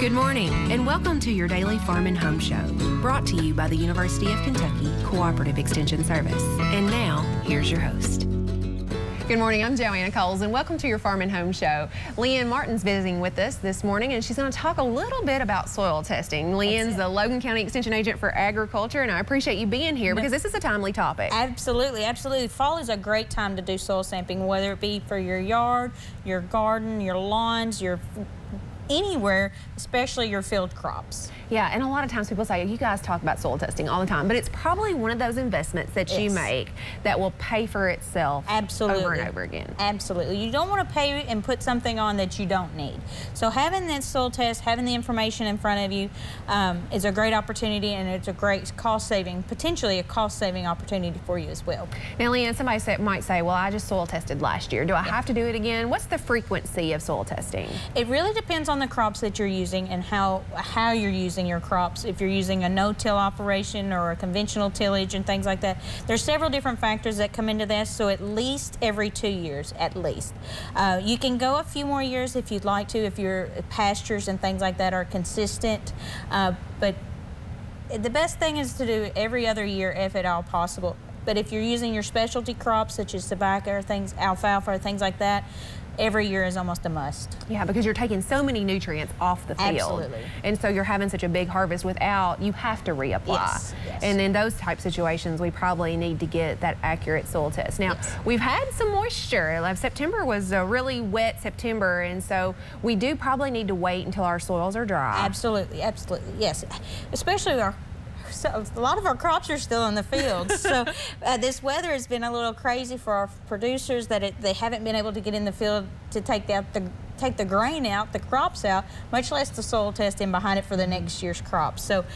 Good morning, and welcome to your daily Farm and Home Show, brought to you by the University of Kentucky Cooperative Extension Service. And now, here's your host. Good morning, I'm Joanna Coles, and welcome to your Farm and Home Show. Leann Martin's visiting with us this morning, and she's going to talk a little bit about soil testing. Leann's the Logan County Extension Agent for Agriculture, and I appreciate you being here because this is a timely topic. Absolutely, absolutely. Fall is a great time to do soil sampling, whether it be for your yard, your garden, your lawns, your anywhere, especially your field crops. Yeah, and a lot of times people say, you guys talk about soil testing all the time, but it's probably one of those investments that you make that will pay for itself over and over again. Absolutely. You don't want to pay and put something on that you don't need. So having that soil test, having the information in front of you is a great opportunity, and it's a great cost-saving, potentially a cost-saving opportunity for you as well. Now, Leann, somebody might say, well, I just soil tested last year. Do I have to do it again? What's the frequency of soil testing? It really depends on the crops that you're using and how you're using your crops. If you're using a no-till operation or a conventional tillage and things like that, there's several different factors that come into this, so at least every 2 years, at least. You can go a few more years if you'd like to, if your pastures and things like that are consistent, but the best thing is to do every other year if at all possible. But if you're using your specialty crops such as tobacco or things, alfalfa or things like that, every year is almost a must. Yeah, because you're taking so many nutrients off the field. Absolutely. And so you're having such a big harvest without, you have to reapply. Yes, yes. And in those type situations, we probably need to get that accurate soil test. Now, we've had some moisture. September was a really wet September, and so we do probably need to wait until our soils are dry. Absolutely, absolutely, yes. Especially a lot of our crops are still in the fields, so this weather has been a little crazy for our producers that they haven't been able to get in the field to take the grain out, the crops out, much less the soil test in behind it for the next year's crops. So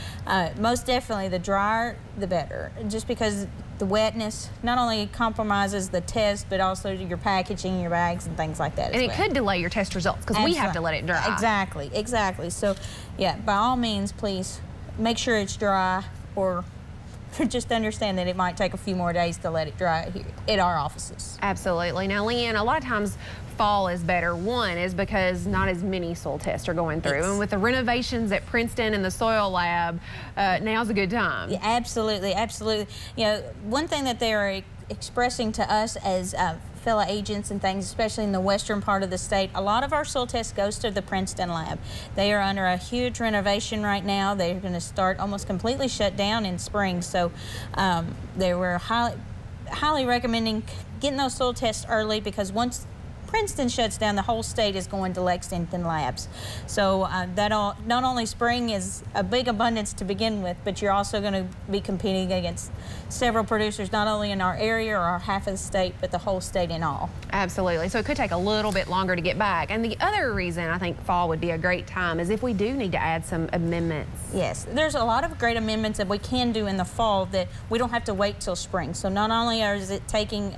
most definitely the drier, the better, just because the wetness not only compromises the test, but also your packaging, your bags, and things like that. And it could delay your test results because we have to let it dry. Exactly, exactly. So yeah, by all means, please make sure it's dry, or just understand that it might take a few more days to let it dry here at our offices. Absolutely. Now, Leann, a lot of times fall is better. One is because not as many soil tests are going through. And with the renovations at Princeton and the soil lab, now's a good time. Yeah, absolutely, absolutely. You know, one thing that they're expressing to us as fellow agents and things, especially in the western part of the state, a lot of our soil tests goes to the Princeton lab. They are under a huge renovation right now. They're going to start almost completely shut down in spring, so they were highly recommending getting those soil tests early, because once Princeton shuts down, the whole state is going to Lexington labs. So not only spring is a big abundance to begin with, but you're also going to be competing against several producers, not only in our area or our half of the state, but the whole state in all. Absolutely. So it could take a little bit longer to get back. And the other reason I think fall would be a great time is if we do need to add some amendments. Yes, there's a lot of great amendments that we can do in the fall that we don't have to wait till spring. So not only is it taking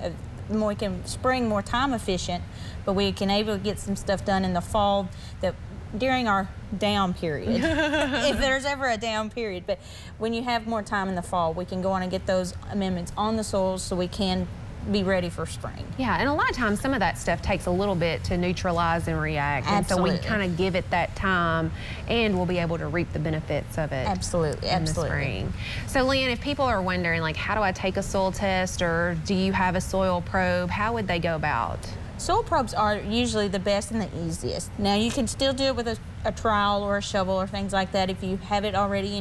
we can spring more time efficient, but we can able to get some stuff done in the fall that during our down period, if there's ever a down period. But when you have more time in the fall, we can go on and get those amendments on the soils so we can be ready for spring. Yeah, and a lot of times some of that stuff takes a little bit to neutralize and react. Absolutely. And so we kind of give it that time, and we'll be able to reap the benefits of it. Absolutely, in the spring. So Leann, if people are wondering, like, how do I take a soil test, or do you have a soil probe, how would they go about? Soil probes are usually the best and the easiest. Now, you can still do it with a trowel or a shovel or things like that if you have it already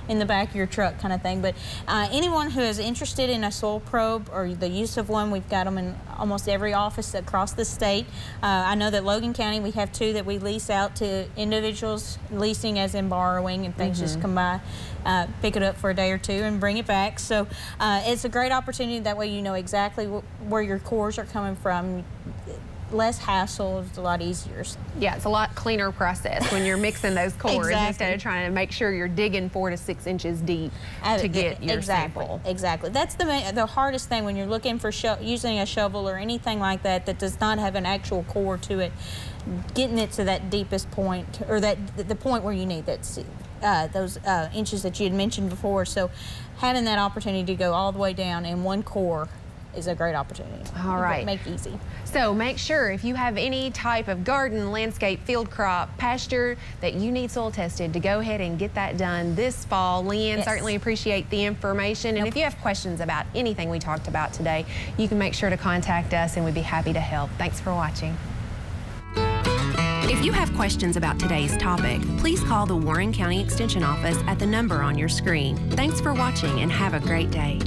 in the back of your truck kind of thing. But anyone who is interested in a soil probe or the use of one, we've got them in almost every office across the state. I know that Logan County, we have 2 that we lease out to individuals, leasing as in borrowing, and things just come by, pick it up for a day or 2 and bring it back. So it's a great opportunity. That way you know exactly where your cores are coming from. Less hassle, it's a lot easier. Yeah, it's a lot cleaner process when you're mixing those cores instead of trying to make sure you're digging 4 to 6 inches deep to get your sample. Exactly. That's the hardest thing when you're looking for using a shovel or anything like that that does not have an actual core to it. Getting it to that deepest point, or the point where you need those inches that you had mentioned before. So having that opportunity to go all the way down in one core is a great opportunity. All right. Make it easy. So make sure if you have any type of garden, landscape, field crop, pasture that you need soil tested, to go ahead and get that done this fall. Leann, certainly appreciate the information. And if you have questions about anything we talked about today, you can make sure to contact us and we'd be happy to help. Thanks for watching. If you have questions about today's topic, please call the Warren County Extension Office at the number on your screen. Thanks for watching and have a great day.